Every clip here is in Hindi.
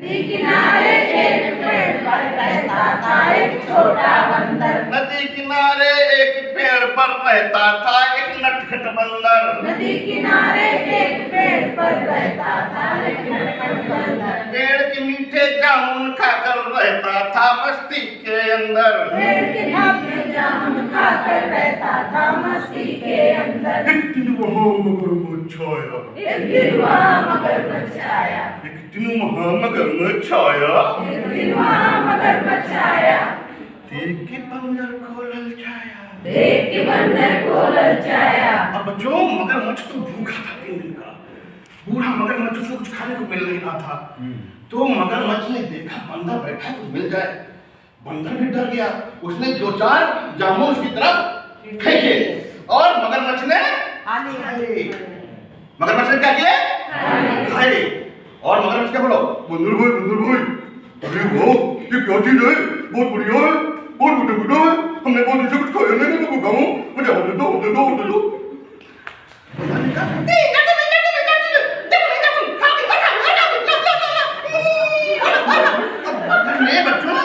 नदी किनारे एक पेड़ पर रहता था एक छोटा बंदर। नदी किनारे एक पेड़ पर रहता था एक नटखट बंदर। नदी किनारे एक पेड़ पर रहता था एक नटखट बंदर। पेड़ के मीठे जामुन खाकर रहता था मस्ती के अंदर। पेड़ के मीठे जामुन खाकर रहता था मस्ती के अंदर। एक दिन वहाँ मगरमच्छ आया। एक दिन वहाँ मगरमच्छ आया। एक दिन वहाँ मगरमच्छ आया। एक दिन वहाँ मगरमच्छ आया। देख के बंदर को ललचाया। देख के बंदर को ललचाया। अब जो मगरमच्छ तो भूखा था 3 दिन का, बूढ़ा मगरमच्छ उसको कुछ खाने को मिल नहीं रहा था। तो मगरमच्छ ने देखा बंदर बैठा है कुछ मिल जाए। बंदर भी डर गया, उसने 2-4 जामुन उसकी तरफ फेंके और मगरमच्छ ने क्या किया? खाए। और मगरमच्छ क्या बोला? बंदर भाई, अरे वो ये क्या चीज है? बहुत बढ़िया है, बहुत मीठा है, हमने बहुत इसे कुछ खाया नहीं, मैं खाऊं, मुझे दे दो। बच्चों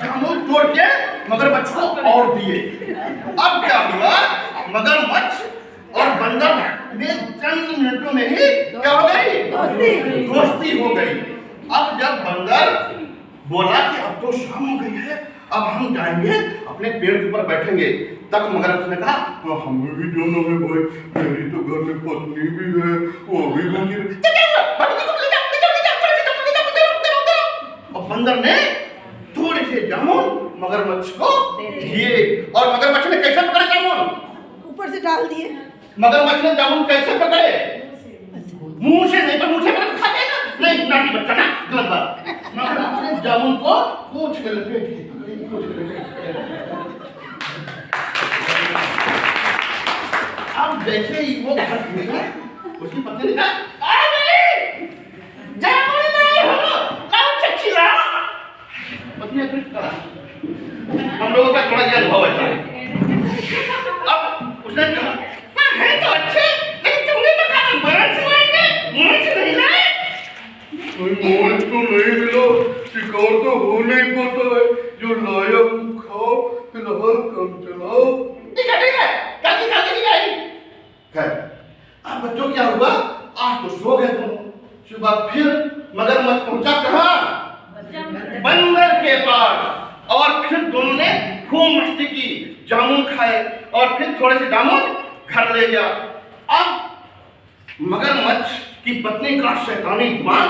जामुन तोड़ के मगरमच्छ को और दिए। अब क्या हुआ? मगरमच्छ और बंदर में चंद मिनटों में ही क्या हो गई? दोस्ती हो गई। अब जब बंदर बोला कि अब तो शाम हो गई है, अब हम जाएंगे अपने पेड़ के ऊपर बैठेंगे, तब मगरमच्छ ने कहा तो हमें भी जाना है भाई, मेरी तो घर में पत्नी भी है, वो भी घूमती। और बंदर ने थोड़े से जामुन मगरमच्छ को दिए और मगरमच्छ ने कैसे पकड़े जामुन? ऊपर से डाल दिए। मगरमच्छ ने जामुन कैसे पकड़े? मुंह से नहीं, तो मुंह से पकड़ खा जाएगा। नहीं, नाटी बच्चा ना, गलत बात। मगरमच्छ ने जामुन को पूंछ में लपेट के अब जैसे ही वो घर पहुंचा, उसकी पत्नी ने कहा अरे जामुन नहीं हो, लाओ चच्ची लाओ। पत्नी ने फिर कहा हम लोगों का थोड़ा ज्ञान भाव है। अब उसने कहा है तो अच्छे, लेकिन तुमने तो कहा मरण से लाएंगे, मरण से नहीं लाए। मरण तो नहीं मिला, शिकार तो हो नहीं पाता है, जो लाया वो खाओ, फिलहाल काम चलाओ। ठीक है, जल्दी आई। अब बच्चों क्या हुआ? आज तो सो गए तुम, सुबह फिर मगरमच्छ पहुंचा कहाँ? बंदर के पास। और फिर दोनों ने खूब मस्ती की, जामुन खाए और फिर थोड़े से जामुन घर ले गया। अब मगरमच्छ की पत्नी का शैतानी दिमाग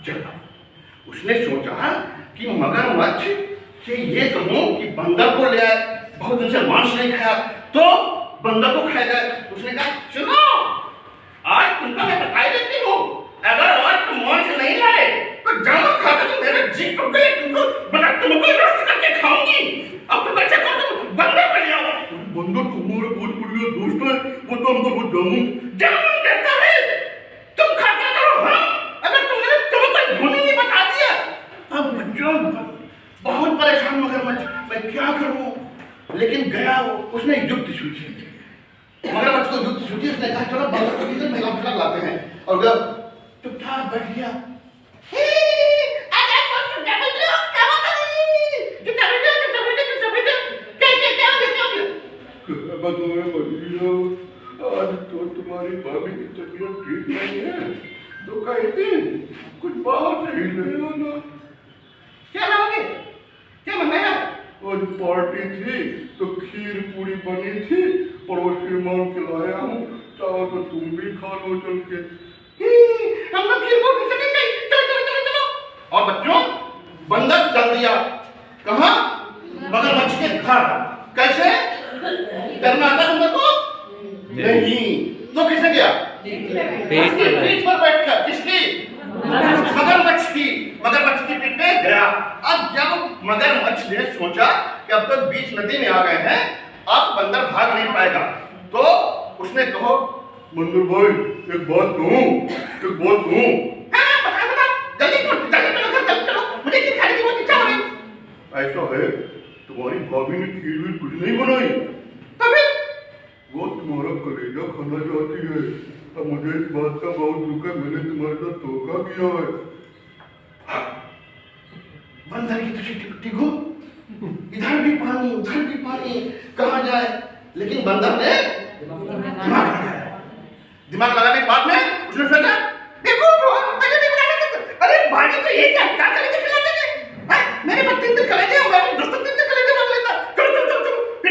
जगा। उसने सोचा कि मगरमच्छ से ये कहूं कि बंदर को ले आए, बहुत दिन से मांस नहीं खाया तो बंदर को खाएगा। उसने कहा सुनो, आज तुमको मैं बताई देती हूँ, अगर आज तुम मांस नहीं लाए तो जामुन खाकर तुम मेरे जी को गए, तुमको रोस्ट करके खाऊंगी। अब तुम बच्चे को तुम बंदर बन जाओ। बंदर तुम्हारा बहुत बढ़िया दोस्त है, वो तो हमको बहुत जामुन देता है, तुम खाते करो। हाँ, अगर तुमने कोई भूल नहीं बता दिया। अब बच्चों बहुत परेशान मगरमच्छ, मैं क्या करूं? लेकिन गया वो, उसने युक्ति सूझी, मगरमच्छ को युक्ति सूझी। उसने कहा चलो बंदर को किसी मेला लाते हैं, और जब चुपचाप बैठ गया, आज तो तुम्हारी भाभी की तबीयत ठीक नहीं है, तो कहते कुछ बाहर से ही ले आना। क्या लाओगे? क्या मंगाया? आज पार्टी थी तो खीर पूरी बनी थी, पड़ोसी मांग के लाया हूँ, चाहो तो तुम भी खा लो चल के। हम लोग खीर पूरी चलेंगे, चलो। और बच्चों बंदर चल दिया कहाँ? मगरमच्छ के घर। कैसे करना आता बंदर को? नहीं, तो किसने किया? पीठ पर बैठकर। किसकी? मगरमच्छ की पीठ पे गया। अब जब मगरमच्छ ने सोचा कि अब तक बीच नदी में आ गए हैं, अब बंदर भाग नहीं पाएगा, तो उसने कहो बंदर भाई एक बात कहूं। हाँ, बता जल्दी चलो, मुझे खीर खाने की बहुत इच्छा हो रही। ऐसा है, तुम्हारी भाभी ने खीर भी कुछ नहीं बनाई, तभी वो तुम्हारा कलेजा खाना चाहती है। अब मुझे इस बात का बहुत दुख है, मैंने तुम्हारे साथ धोखा किया है। बंदर की तुझी टिकटी घूम, इधर भी पानी उधर भी पानी, कहाँ जाए? लेकिन बंदर ने दिमाग लगाने के बाद में उसने सोचा देखो अरे भाजी तो ये क्या करेंगे खिला देंगे, मेरे पास 3 दिन करेंगे होगा, 10 दिन करेंगे रख लेता, चलो चलो चलो चलो फिर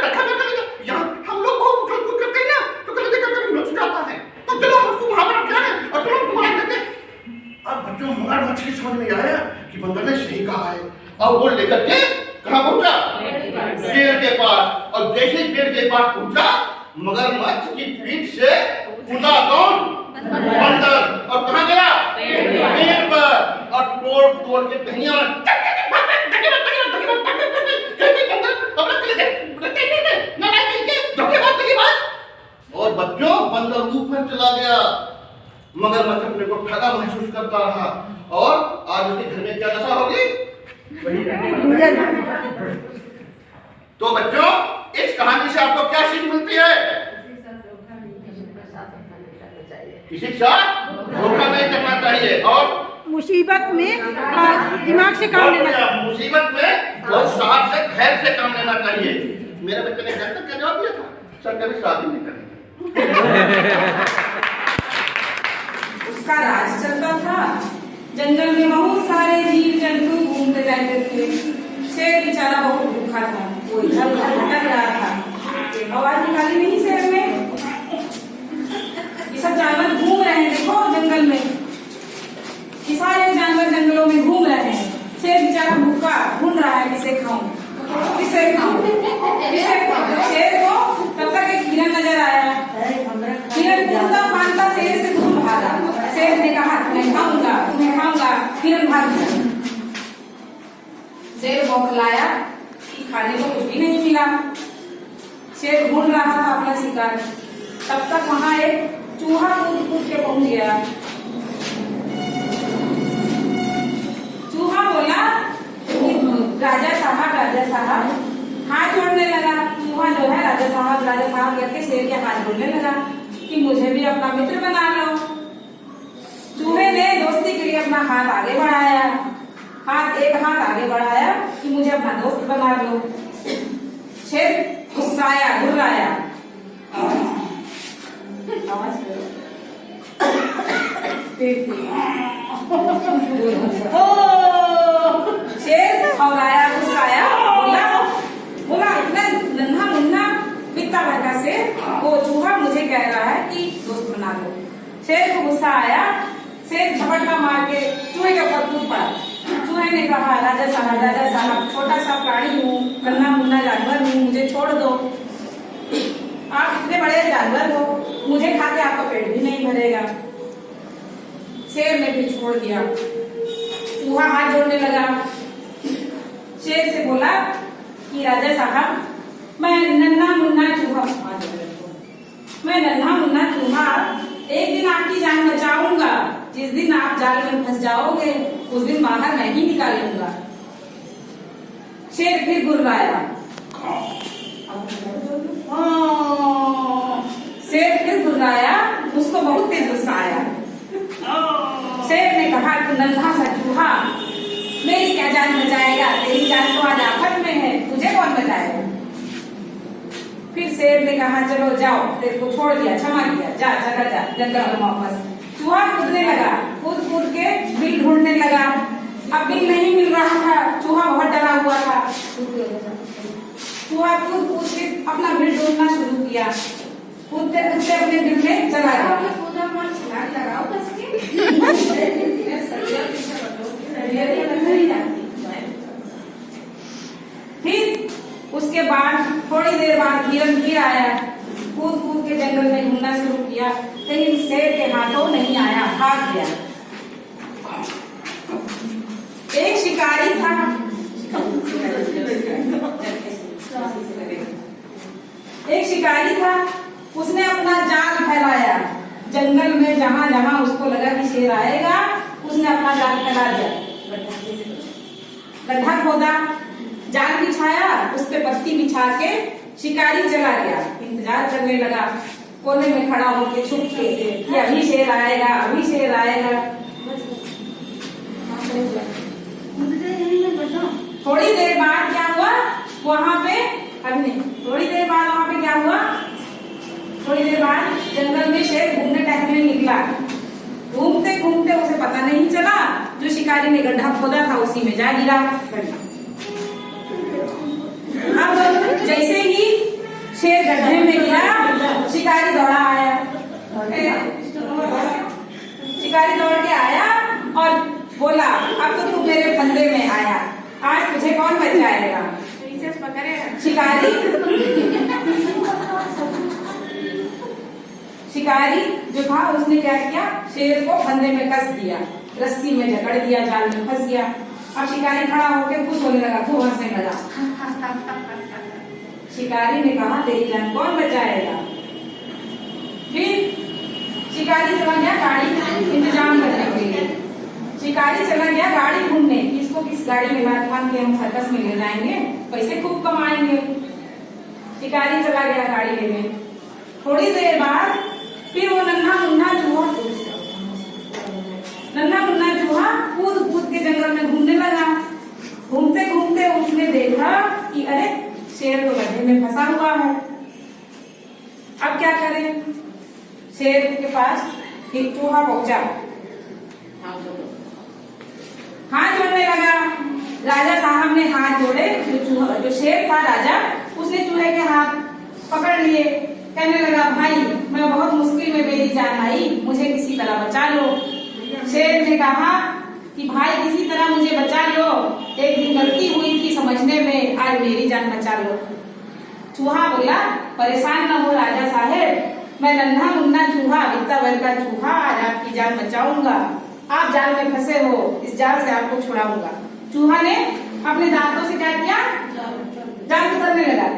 रखा मैं करेगा, यहाँ हम लोग बहुत उछल कूद करते हैं ना तो कलेजे का कभी नुकसान जाता है, तो चलो हम उसको वहां पर रखा है और चलो घुमा देते। अब बच्चों मगरमच्छ की समझ में आया कि बंदर ने सही कहा है, और वो लेकर के कहाँ पहुंचा? पेड़ के पास, और जैसे ही पेड़ के पास पहुंचा मगरमच्छ की पीठ से कूदा कौन? बंदर, और कहाँ गया? पेड़ पर, और तोड़ तोड़ के टहनियां और बच्चों बंदर ऊपर चला गया। मगरमच्छ अपने को ठगा महसूस करता रहा, और आज उसके घर में क्या दशा होगी? तो बच्चों इस कहानी से आपको क्या सीख मिलती है? किसी के साथ धोखा नहीं करना चाहिए, और मुसीबत में दिमाग से काम लेना चाहिए। मुसीबत में बहुत साहस से धैर्य से काम लेना चाहिए। मेरे बच्चे ने घर तक क्या जवाब दिया था? सर कभी शादी नहीं करेंगे। उसका राज चलता था, जंगल में बहुत सारे जीव जंतु घूमते रहते थे। शेर बेचारा बहुत भूखा था, वो इधर उधर भटक रहा था। आवाज निकाली नहीं शेर में, ये सब जानवर घूम रहे हैं, देखो जंगल में ये सारे जानवर जंगलों में घूम रहे हैं। शेर बेचारा भूखा ढूंढ रहा है किसे खाऊं किसे खाऊं किसे खाऊं। शेर को तब तक एक हिरन नजर आया, हिरन कूदता फांदता शेर से दूर भागा। शेर ने कहा तुम्हें खाऊंगा तुम्हें खाऊंगा, हिरन भाग गया। शेर बौखलाया कि खाने को कुछ भी नहीं मिला। शेर ढूंढ रहा था अपना शिकार, तब तक वहां एक चूहा कूद कूद के पहुंच गया। चूहा बोला राजा साहब हाथ जोड़ने लगा। चूहा जो है राजा साहब करके शेर के हाथ जोड़ने लगा कि मुझे भी अपना मित्र बना लो। चूहे ने दोस्ती के लिए अपना हाथ आगे बढ़ाया, एक हाथ आगे बढ़ाया कि मुझे अपना दोस्त बना लो। शेर गुस्साया घुर्राया, शेर खौलाया गुस्साया, बोला इतना नन्हा मुन्ना पिता भरका से वो चूहा मुझे कह रहा है कि दोस्त बना लो। शेर को गुस्सा आया, शेर झपटका मार के चूहे के ऊपर कूद पड़ा। चूहे ने कहा राजा साहब छोटा सा प्राणी हूँ, नन्हा मुन्ना जानवर हूँ, मुझे छोड़ दो। आप इतने बड़े जानवर हो, मुझे खा के आपका पेट भी नहीं भरेगा। शेर ने भी छोड़ दिया। चूहा हाथ जोड़ने लगा, शेर से बोला कि राजा साहब मैं नन्हा मुन्ना चूहा एक दिन आपकी जान बचाऊंगा। जिस दिन आप जाल में फंस जाओगे उस दिन बाहर मैं ही निकालूंगा। शेर फिर गुर्राया, शेर फिर गुर्राया, उसको बहुत तेज गुस्सा आया। शेर ने कहा तू नन्हा सा चूहा मेरी क्या जान बचाएगा, तेरी जान तो आज आफत में है, तुझे कौन बचाएगा। फिर शेर ने कहा चलो जाओ, तेरे को छोड़ दिया, क्षमा किया, जा चला जा जंगल में वापस। चूहा कूदने लगा, कूद कूद के बिल ढूंढने लगा। अब बिल नहीं मिल रहा था, चूहा बहुत डरा हुआ था। चूहा कूद कूद के अपना बिल ढूंढना शुरू किया, कूदते कूदते अपने बिल में चला गया। फिर उसके बाद थोड़ी देर बाद हिरन फिर आया, कूद कूद के जंगल में घूमना शुरू किया, लेकिन शेर के हाथों नहीं आया, भाग गया। एक शिकारी था, उसने अपना जाल फैलाया जंगल में। जहां जहां उसको लगा कि शेर आएगा उसने अपना जाल फैला दिया। गड्ढा खोदा, जाल बिछाया, उस पे पत्ती बिछा के शिकारी चला गया। इंतजार करने लगा, कोने में खड़ा होकर छुप के कि अभी शेर आएगा, अभी शेर आएगा। थोड़ी देर बाद क्या हुआ वहां पे, अभी नहीं, थोड़ी देर बाद वहां पे क्या हुआ, थोड़ी देर बाद जंगल में शेर घूमने टहलने निकला। घूमते घूमते उसे पता नहीं चला, जो शिकारी ने गड्ढा खोदा था उसी में जा गिरा। अब जैसे ही शेर गड्ढे में गिरा, शिकारी दौड़ा आया, शिकारी दौड़ के आया और बोला, अब तो तू मेरे फंदे में आया, आज तुझे कौन बचाएगा। शिकारी जो था उसने क्या किया, शेर को फंदे में कस दिया, रस्सी में जकड़ दिया, जाल में फंस गया। अब शिकारी खड़ा होकर खुश होने लगा, खूब हंसने लगा। शिकारी ने कहा, तेरी जान कौन बचाएगा। फिर शिकारी चला गया गाड़ी इंतजाम करने के लिए। शिकारी चला गया गाड़ी ढूंढने, किसको किस गाड़ी में बांध के हम सर्कस में ले जाएंगे, पैसे खूब कमाएंगे। शिकारी चला गया गाड़ी लेने। थोड़ी देर बाद फिर वो नन्हा मुन्ना चूहा कूद कूद के जंगल में घूमने लगा। घूमते घूमते उसने देखा कि अरे शेर तो गड्ढे में फंसा हुआ है, अब क्या करें। शेर के पास एक चूहा पहुंचा, हाथ जोड़ने लगा। राजा साहब ने हाथ जोड़े, जो शेर था राजा, उसने चूहे के हाथ पकड़ लिए। कहने लगा, भाई मैं बहुत मुश्किल में मेरी जान आई, मुझे किसी तरह बचा लो। शेर ने कहा कि भाई किसी तरह मुझे बचा लो, एक दिन गलती हुई थी समझने में, आज मेरी जान बचा लो। चूहा बोला, परेशान न हो राजा साहेब, मैं नन्हा मुन्ना चूहा, वित्ता वर्ग का चूहा, आज आपकी जान बचाऊंगा। आप जाल में फंसे हो, इस जाल से आपको छुड़ाऊंगा। चूहा ने अपने दांतों से क्या किया, जाल उतरने लगा।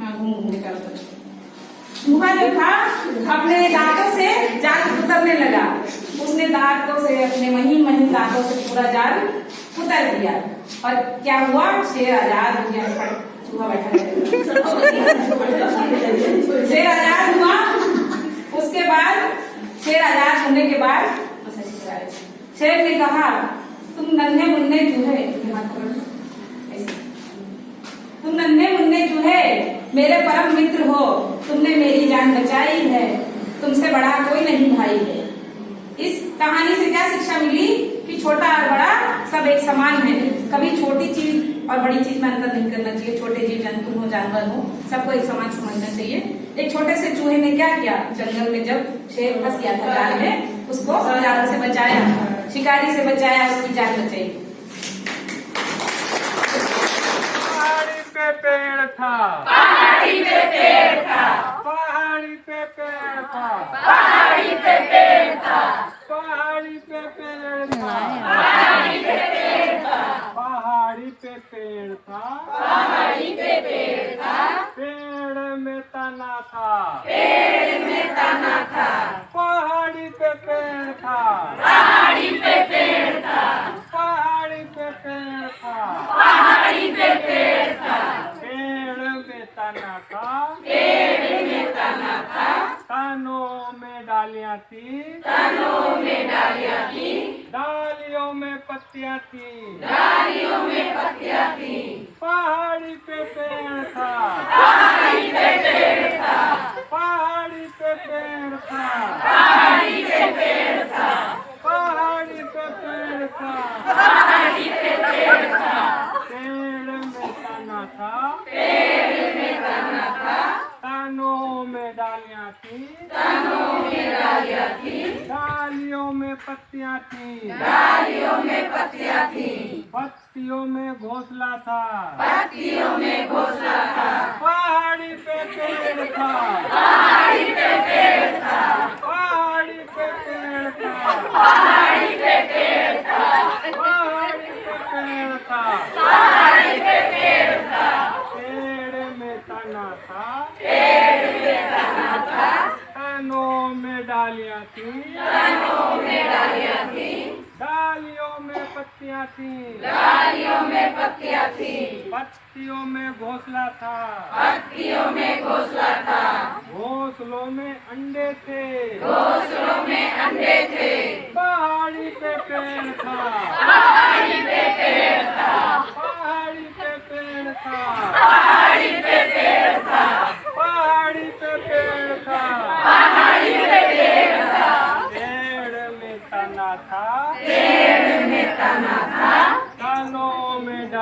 हाँ, घूम घूम के चूहा जो था अपने दांतों से जाल उतरने लगा। उसने दांतों से, अपने महीन महीन दांतों से पूरा जाल उतर दिया। और क्या हुआ, शेर आजाद हो गया। चूहा बैठा शेर आजाद हुआ। उसके बाद शेर आजाद होने के बाद शेर ने कहा, तुम नन्हे मुन्ने चूहे, तुम नन्हे मुन्ने चूहे मेरे परम मित्र हो, तुमने मेरी जान बचाई है, तुमसे बड़ा कोई नहीं भाई है। इस कहानी से क्या शिक्षा मिली कि छोटा और बड़ा सब एक समान है। कभी छोटी चीज और बड़ी चीज में अंतर नहीं करना चाहिए। छोटे जीव जंतु हो, जानवर हो, सबको एक समान समझना चाहिए। एक छोटे से चूहे ने क्या किया, जंगल में जब शेर फंस गया था जाल में, उसको जाल से बचाया, शिकारी से बचाया, उसकी जान बचाई। पहाड़ी पे पेड़ था, पहाड़ी पे पेड़ था, पहाड़ी पे पेड़ था, पहाड़ी पे पेड़ था, पहाड़ी पे पेड़ था, पहाड़ी पे पेड़ था, पहाड़ी पे पेड़ था, पहाड़ी पे पेड़ था, पेड़ में तना था, पेड़ में तना था, पहाड़ी पे पेड़ था, पहाड़ी पे पेड़ था, पहाड़ी पे पेड़ था, पहाड़ी पे पेड़ था, पेड़ में तना था, पेड़ में तना था, तनों में डालियां थी, तनों में डालियां थी, डालियों में पत्तियां थी, डालियों में पत्तियां थी, पहाड़ी पे पेड़ था, पहाड़ी पे पेड़ था, पहाड़ी पे पेड़ था, पहाड़ी पे पेड़ था, पहाड़ी पे पेड़ था, पहाड़ी पे पेड़ था, पेड़ में तना था, पेड़ में तना था, तनों में डालियां थी, तनों में डालियां थी, डालियों में पत्तियां थी, डालियों में पत्तियां थी, पत्तियों में घोंसला था, पत्तियों में घोंसला था, पहाड़ी पे पेड़ था, पहाड़ी पे पेड़ था, पहाड़ी पे पेड़ था, पहाड़ी पे पेड़ था, पहाड़ी पे पेड़ था, पहाड़ी पे पेड़ था, पेड़ में तना था, पेड़ में तना था, तनों में डालियां थी, तनों में डालियां थी, डालियों में पत्तियां थी, डालियों में पत्तियां थी, पत्तियों में घोंसला था, पत्तियों में घोंसला था, घोंसलों में अंडे थे, घोंसलों में अंडे थे, पहाड़ी पे पेड़ था, पहाड़ी पे पेड़ था,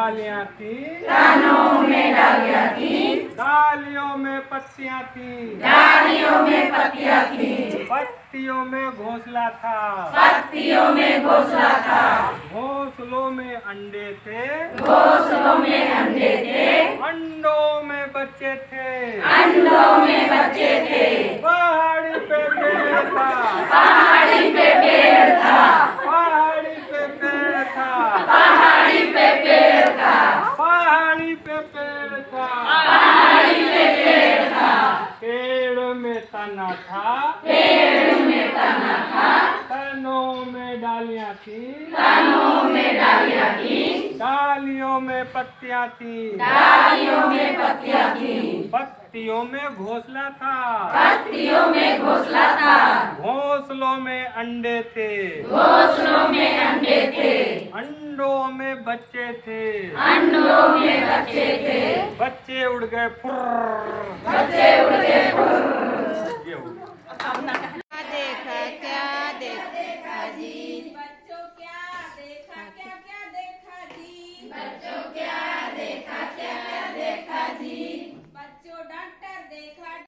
डालियां थी, कानों में डालियां थी, डालियों में पत्तियां थी, डालियों में पत्तियां थी, पत्तियों में घोंसला था, पत्तियों में घोंसला था, घोंसलों में अंडे थे, घोंसलों में अंडे थे, अंडों में बच्चे थे, अंडों में बच्चे थे, पहाड़ी पे पेड़ था, पहाड़ी पे पेड़ था, पहाड़ी पे पेड़ था, पहाड़ी पे पेड़ था, पहाड़ी पे पेड़ था, पहाड़ी पे पेड़ था, पेड़ में तना था, पेड़ में तना था, तनों में डालियां थी, तनों में डालियां थी, डालियों में पत्तियां थी, डालियों में पत्तियां थी, पत्तियों में घोंसला था, पत्तियों में घोंसला था, घोंसलों में अंडे थे, घोंसलों में अंडे थे, अंडों में बच्चे थे, अंडों में बच्चे थे, बच्चे उड़ गए फुर्र, बच्चे उड़ गए फुर्र,